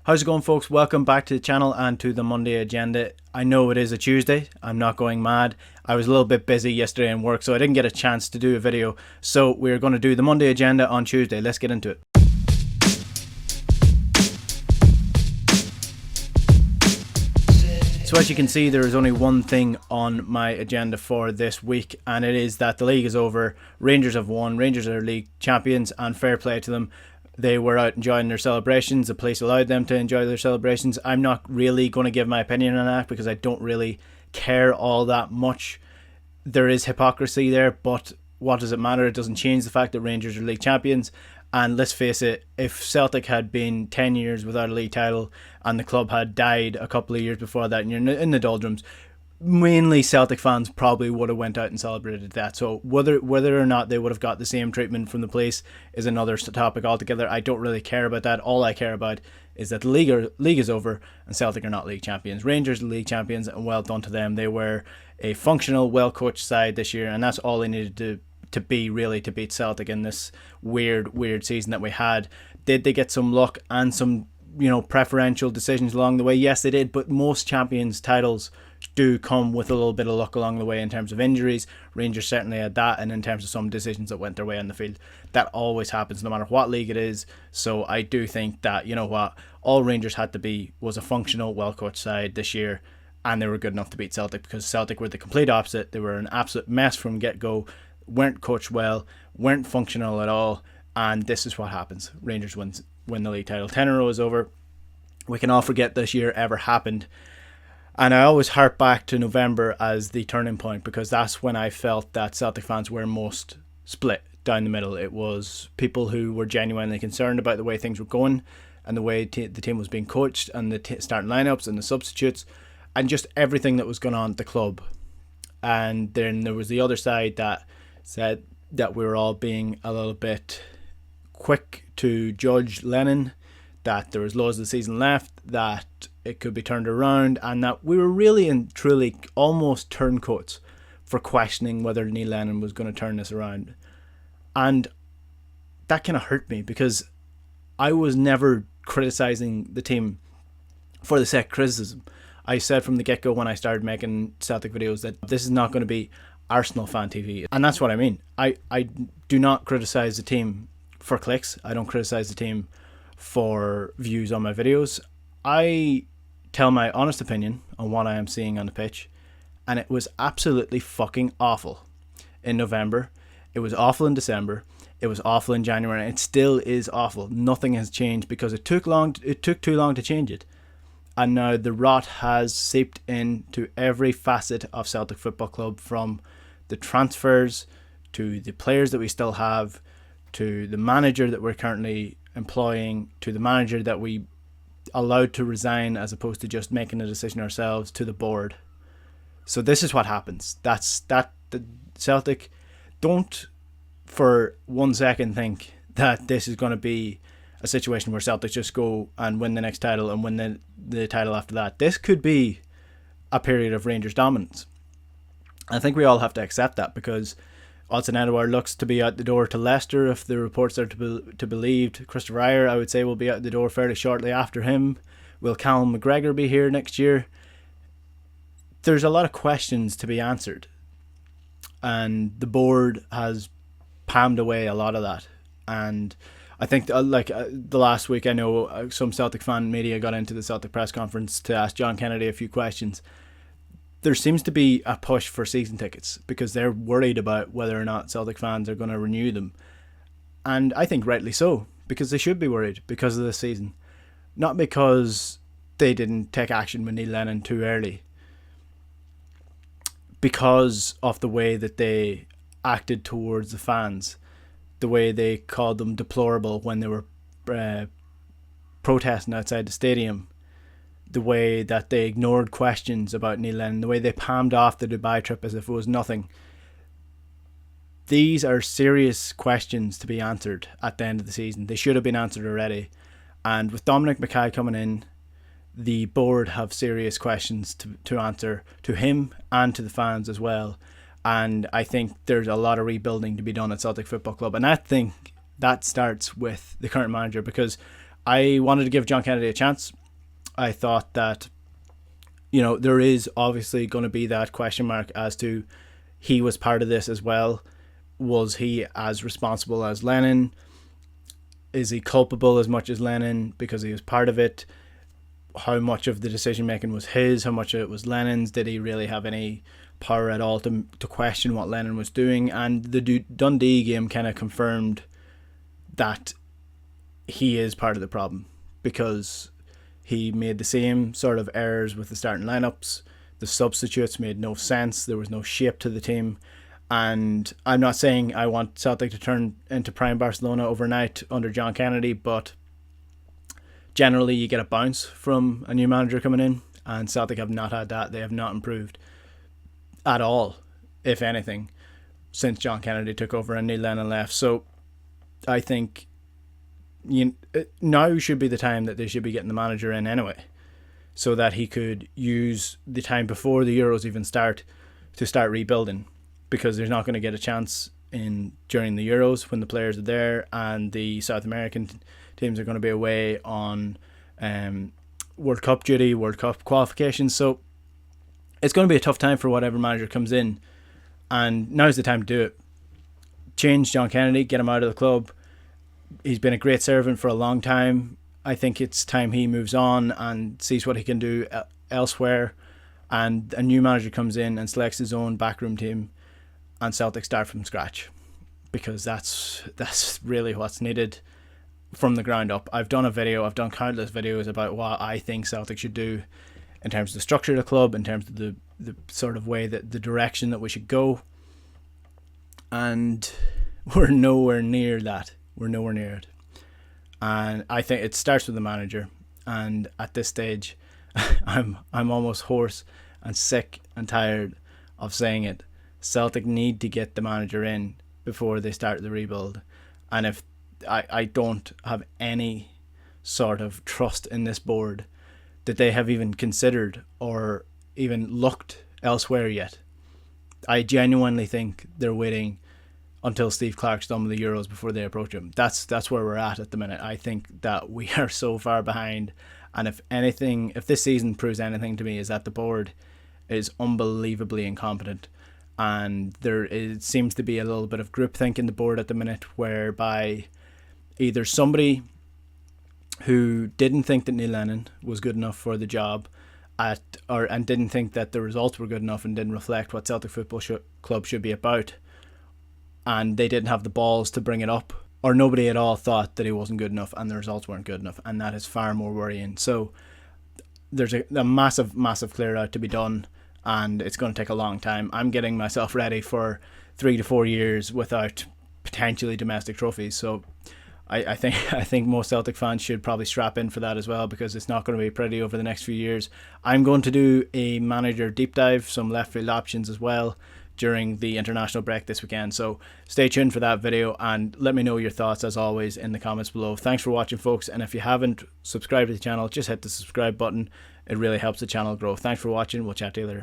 How's it going, folks? Welcome back to the channel and to the Monday agenda. I know it is a Tuesday. I'm not going mad. I was a little bit busy yesterday in work, so I didn't get a chance to do a video. So we're going to do the Monday agenda on Tuesday. Let's get into it. So as you can see, there is only one thing on my agenda for this week, and it is that the league is over. Rangers have won. Rangers are league champions, and fair play to them. They were out enjoying their celebrations. The place allowed them to enjoy their celebrations. I'm not really going to give my opinion on that because I don't really care all that much. There is hypocrisy there, but what does it matter? It doesn't change the fact that Rangers are league champions. And let's face it, if Celtic had been 10 years without a league title and the club had died a couple of years before that and you're in the doldrums, mainly Celtic fans probably would have went out and celebrated that. So whether or not they would have got the same treatment from the place is another topic altogether. I don't really care about that. All I care about is that the league is over and Celtic are not league champions. Rangers are league champions, and well done to them. They were a functional, well-coached side this year, and that's all they needed to be, really, to beat Celtic in this weird season that we had. Did they get some luck and some preferential decisions along the way? Yes, they did, but most champions titles do come with a little bit of luck along the way in terms of injuries. Rangers certainly had that, and in terms of some decisions that went their way on the field. That always happens no matter what league it is. So I do think that, all Rangers had to be was a functional, well-coached side this year, and they were good enough to beat Celtic, because Celtic were the complete opposite. They were an absolute mess from get-go, weren't coached well, weren't functional at all, and this is what happens. Rangers win the league title. 10 in a row is over. We can all forget this year ever happened. And I always harp back to November as the turning point, because that's when I felt that Celtic fans were most split down the middle. It was people who were genuinely concerned about the way things were going and the way the team was being coached and the starting lineups and the substitutes and just everything that was going on at the club. And then there was the other side that said that we were all being a little bit quick to judge Lennon, that there was loads of the season left, that it could be turned around, and that we were really and truly almost turncoats for questioning whether Neil Lennon was going to turn this around. And that kind of hurt me, because I was never criticising the team for the sake of criticism. I said from the get-go when I started making Celtic videos that this is not going to be Arsenal fan TV, and that's what I mean. I do not criticise the team for clicks. I don't criticise the team for views on my videos. I tell my honest opinion on what I am seeing on the pitch, and it was absolutely fucking awful in November. It was awful in December. It was awful in January, and it still is awful. Nothing has changed because it took too long to change it. And now the rot has seeped into every facet of Celtic Football Club, from the transfers to the players that we still have, to the manager that we're currently employing, to the manager that we allowed to resign as opposed to just making a decision ourselves, to the board. So this is what happens. The Celtic, don't for 1 second think that this is going to be a situation where Celtic just go and win the next title and win the title after that. This could be a period of Rangers dominance. I think we all have to accept that, because Odsonne Edouard looks to be out the door to Leicester, if the reports are to be believed. Christopher Ajer, I would say, will be out the door fairly shortly after him. Will Callum McGregor be here next year? There's a lot of questions to be answered, and the board has palmed away a lot of that. And I think the last week, I know some Celtic fan media got into the Celtic press conference to ask John Kennedy a few questions. There seems to be a push for season tickets because they're worried about whether or not Celtic fans are going to renew them. And I think rightly so, because they should be worried because of this season. Not because they didn't take action with Neil Lennon too early. Because of the way that they acted towards the fans. The way they called them deplorable when they were protesting outside the stadium. The way that they ignored questions about Neil Lennon, the way they palmed off the Dubai trip as if it was nothing. These are serious questions to be answered at the end of the season. They should have been answered already. And with Dominic Mackay coming in, the board have serious questions to answer to him and to the fans as well. And I think there's a lot of rebuilding to be done at Celtic Football Club. And I think that starts with the current manager, because I wanted to give John Kennedy a chance. I thought that, there is obviously going to be that question mark as to he was part of this as well. Was he as responsible as Lennon? Is he culpable as much as Lennon because he was part of it? How much of the decision making was his? How much of it was Lennon's? Did he really have any power at all to question what Lennon was doing? And the Dundee game kind of confirmed that he is part of the problem, because he made the same sort of errors with the starting lineups. The substitutes made no sense. There was no shape to the team. And I'm not saying I want Celtic to turn into prime Barcelona overnight under John Kennedy, but generally you get a bounce from a new manager coming in, and Celtic have not had that. They have not improved at all, if anything, since John Kennedy took over and Neil Lennon left. So I think now should be the time that they should be getting the manager in anyway, so that he could use the time before the Euros even start to start rebuilding, because there's not going to get a chance during the Euros when the players are there, and the South American teams are going to be away on World Cup duty, World Cup qualifications. So it's going to be a tough time for whatever manager comes in, and now's the time to do it. Change John Kennedy, get him out of the club. He's been a great servant for a long time. I think it's time he moves on and sees what he can do elsewhere, and a new manager comes in and selects his own backroom team, and Celtic start from scratch, because that's really what's needed from the ground up. I've done countless videos about what I think Celtic should do in terms of the structure of the club, in terms of the sort of way that the direction that we should go, and we're nowhere near that. We're nowhere near it. And I think it starts with the manager. And at this stage, I'm almost hoarse and sick and tired of saying it. Celtic need to get the manager in before they start the rebuild. And if I don't have any sort of trust in this board that they have even considered or even looked elsewhere yet. I genuinely think they're waiting until Steve Clarke's done with the Euros before they approach him. That's where we're at the minute. I think that we are so far behind, and if this season proves anything to me, is that the board is unbelievably incompetent, and it seems to be a little bit of groupthink in the board at the minute, whereby either somebody who didn't think that Neil Lennon was good enough for the job and didn't think that the results were good enough and didn't reflect what Celtic Football Club should be about, and they didn't have the balls to bring it up, or nobody at all thought that he wasn't good enough and the results weren't good enough, and that is far more worrying. So there's a massive clear out to be done, and it's going to take a long time. I'm getting myself ready for 3 to 4 years without potentially domestic trophies. So I think most Celtic fans should probably strap in for that as well, because it's not going to be pretty over the next few years. I'm going to do a manager deep dive, some left field options as well, during the international break this weekend. So stay tuned for that video, and let me know your thoughts as always in the comments below. Thanks for watching, folks, and if you haven't subscribed to the channel, just hit the subscribe button. It really helps the channel grow. Thanks for watching. We'll chat to you later.